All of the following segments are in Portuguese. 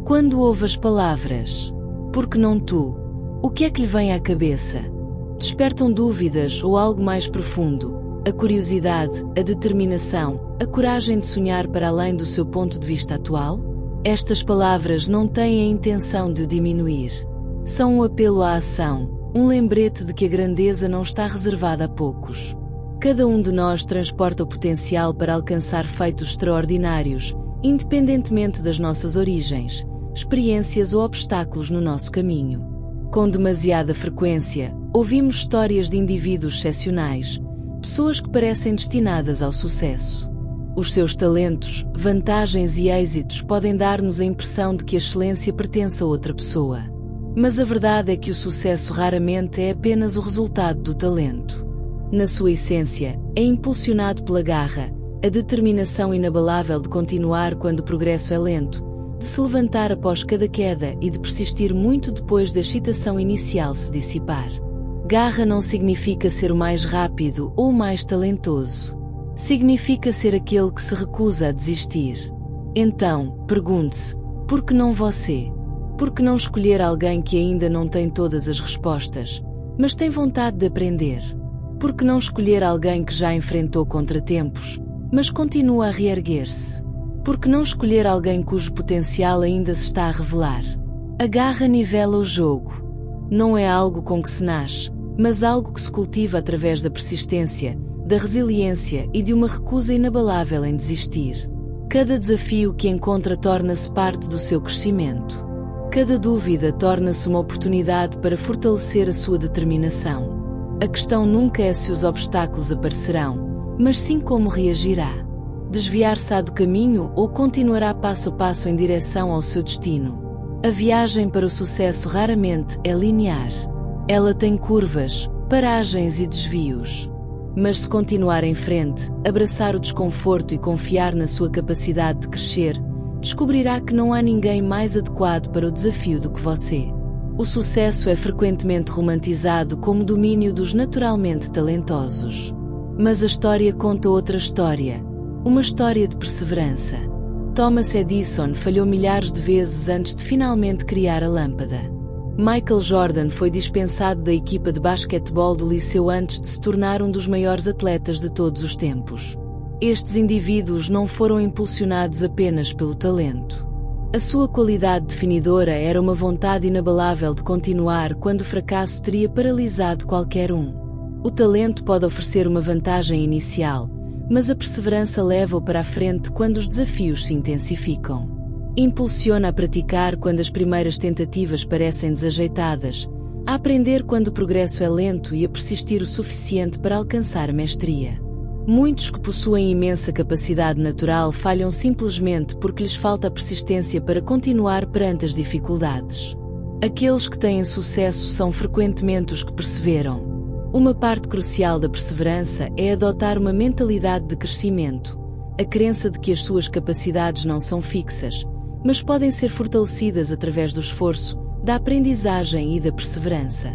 Quando ouve as palavras "por que não tu?", o que é que lhe vem à cabeça? Despertam dúvidas ou algo mais profundo? A curiosidade, a determinação, a coragem de sonhar para além do seu ponto de vista atual? Estas palavras não têm a intenção de o diminuir. São um apelo à ação, um lembrete de que a grandeza não está reservada a poucos. Cada um de nós transporta o potencial para alcançar feitos extraordinários, independentemente das nossas origens, experiências ou obstáculos no nosso caminho. Com demasiada frequência, ouvimos histórias de indivíduos excepcionais, pessoas que parecem destinadas ao sucesso. Os seus talentos, vantagens e êxitos podem dar-nos a impressão de que a excelência pertence a outra pessoa. Mas a verdade é que o sucesso raramente é apenas o resultado do talento. Na sua essência, é impulsionado pela garra, a determinação inabalável de continuar quando o progresso é lento, de se levantar após cada queda e de persistir muito depois da excitação inicial se dissipar. Garra não significa ser o mais rápido ou o mais talentoso. Significa ser aquele que se recusa a desistir. Então, pergunte-se, por que não você? Por que não escolher alguém que ainda não tem todas as respostas, mas tem vontade de aprender? Por que não escolher alguém que já enfrentou contratempos, mas continua a reerguer-se? Por que não escolher alguém cujo potencial ainda se está a revelar? A garra nivela o jogo. Não é algo com que se nasce, mas algo que se cultiva através da persistência, da resiliência e de uma recusa inabalável em desistir. Cada desafio que encontra torna-se parte do seu crescimento. Cada dúvida torna-se uma oportunidade para fortalecer a sua determinação. A questão nunca é se os obstáculos aparecerão, mas sim como reagirá. Desviar-se-á do caminho ou continuará passo a passo em direção ao seu destino? A viagem para o sucesso raramente é linear. Ela tem curvas, paragens e desvios. Mas se continuar em frente, abraçar o desconforto e confiar na sua capacidade de crescer, descobrirá que não há ninguém mais adequado para o desafio do que você. O sucesso é frequentemente romantizado como domínio dos naturalmente talentosos. Mas a história conta outra história, uma história de perseverança. Thomas Edison falhou milhares de vezes antes de finalmente criar a lâmpada. Michael Jordan foi dispensado da equipa de basquetebol do liceu antes de se tornar um dos maiores atletas de todos os tempos. Estes indivíduos não foram impulsionados apenas pelo talento. A sua qualidade definidora era uma vontade inabalável de continuar quando o fracasso teria paralisado qualquer um. O talento pode oferecer uma vantagem inicial, mas a perseverança leva-o para a frente quando os desafios se intensificam. Impulsiona a praticar quando as primeiras tentativas parecem desajeitadas, a aprender quando o progresso é lento e a persistir o suficiente para alcançar a mestria. Muitos que possuem imensa capacidade natural falham simplesmente porque lhes falta a persistência para continuar perante as dificuldades. Aqueles que têm sucesso são frequentemente os que perseveram. Uma parte crucial da perseverança é adotar uma mentalidade de crescimento, a crença de que as suas capacidades não são fixas, mas podem ser fortalecidas através do esforço, da aprendizagem e da perseverança.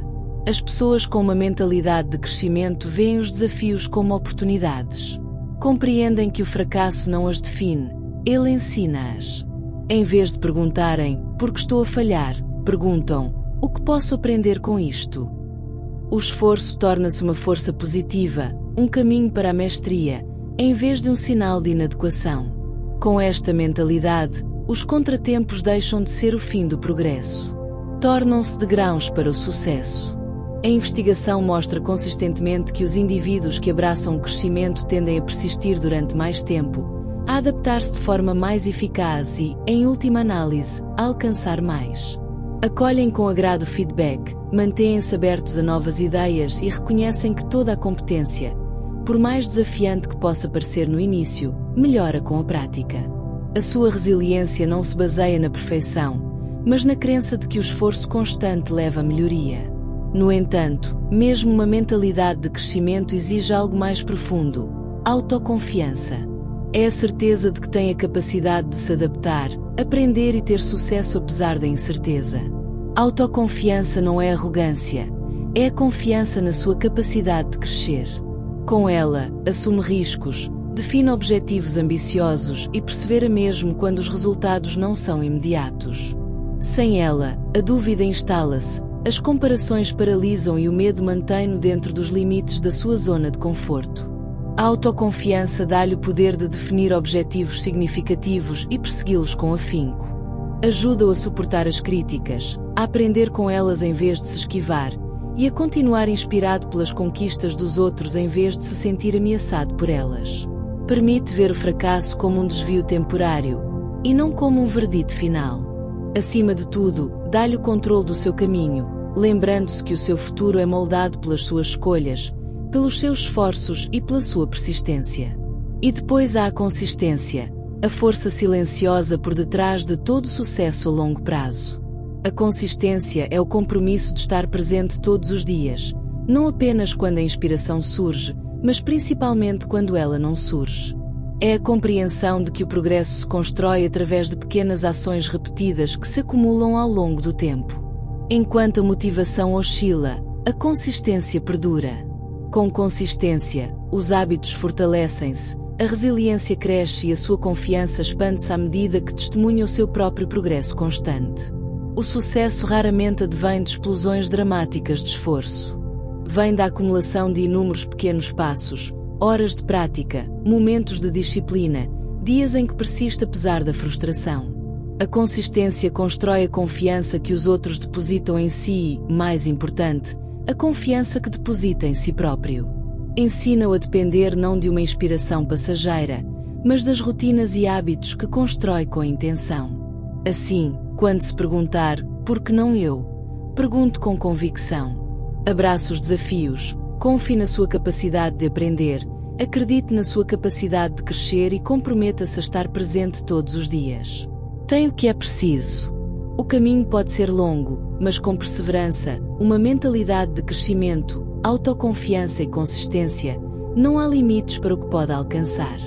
As pessoas com uma mentalidade de crescimento veem os desafios como oportunidades. Compreendem que o fracasso não as define, ele ensina-as. Em vez de perguntarem, por que estou a falhar, perguntam, o que posso aprender com isto? O esforço torna-se uma força positiva, um caminho para a mestria, em vez de um sinal de inadequação. Com esta mentalidade, os contratempos deixam de ser o fim do progresso. Tornam-se degraus para o sucesso. A investigação mostra consistentemente que os indivíduos que abraçam o crescimento tendem a persistir durante mais tempo, a adaptar-se de forma mais eficaz e, em última análise, a alcançar mais. Acolhem com agrado o feedback, mantêm-se abertos a novas ideias e reconhecem que toda a competência, por mais desafiante que possa parecer no início, melhora com a prática. A sua resiliência não se baseia na perfeição, mas na crença de que o esforço constante leva à melhoria. No entanto, mesmo uma mentalidade de crescimento exige algo mais profundo: autoconfiança. É a certeza de que tem a capacidade de se adaptar, aprender e ter sucesso apesar da incerteza. Autoconfiança não é arrogância, é a confiança na sua capacidade de crescer. Com ela, assume riscos, define objetivos ambiciosos e persevera mesmo quando os resultados não são imediatos. Sem ela, a dúvida instala-se, as comparações paralisam e o medo mantém-no dentro dos limites da sua zona de conforto. A autoconfiança dá-lhe o poder de definir objetivos significativos e persegui-los com afinco. Ajuda-o a suportar as críticas, a aprender com elas em vez de se esquivar, e a continuar inspirado pelas conquistas dos outros em vez de se sentir ameaçado por elas. Permite ver o fracasso como um desvio temporário, e não como um verdito final. Acima de tudo, dá-lhe o controle do seu caminho, lembrando-se que o seu futuro é moldado pelas suas escolhas, pelos seus esforços e pela sua persistência. E depois há a consistência, a força silenciosa por detrás de todo sucesso a longo prazo. A consistência é o compromisso de estar presente todos os dias, não apenas quando a inspiração surge, mas principalmente quando ela não surge. É a compreensão de que o progresso se constrói através de pequenas ações repetidas que se acumulam ao longo do tempo. Enquanto a motivação oscila, a consistência perdura. Com consistência, os hábitos fortalecem-se, a resiliência cresce e a sua confiança expande-se à medida que testemunha o seu próprio progresso constante. O sucesso raramente advém de explosões dramáticas de esforço. Vem da acumulação de inúmeros pequenos passos, horas de prática, momentos de disciplina, dias em que persiste apesar da frustração. A consistência constrói a confiança que os outros depositam em si e, mais importante, a confiança que deposita em si próprio. Ensina-o a depender não de uma inspiração passageira, mas das rotinas e hábitos que constrói com intenção. Assim, quando se perguntar, por que não eu? Pergunte com convicção. Abrace os desafios, confie na sua capacidade de aprender, acredite na sua capacidade de crescer e comprometa-se a estar presente todos os dias. Tem o que é preciso. O caminho pode ser longo, mas com perseverança, uma mentalidade de crescimento, autoconfiança e consistência, não há limites para o que pode alcançar.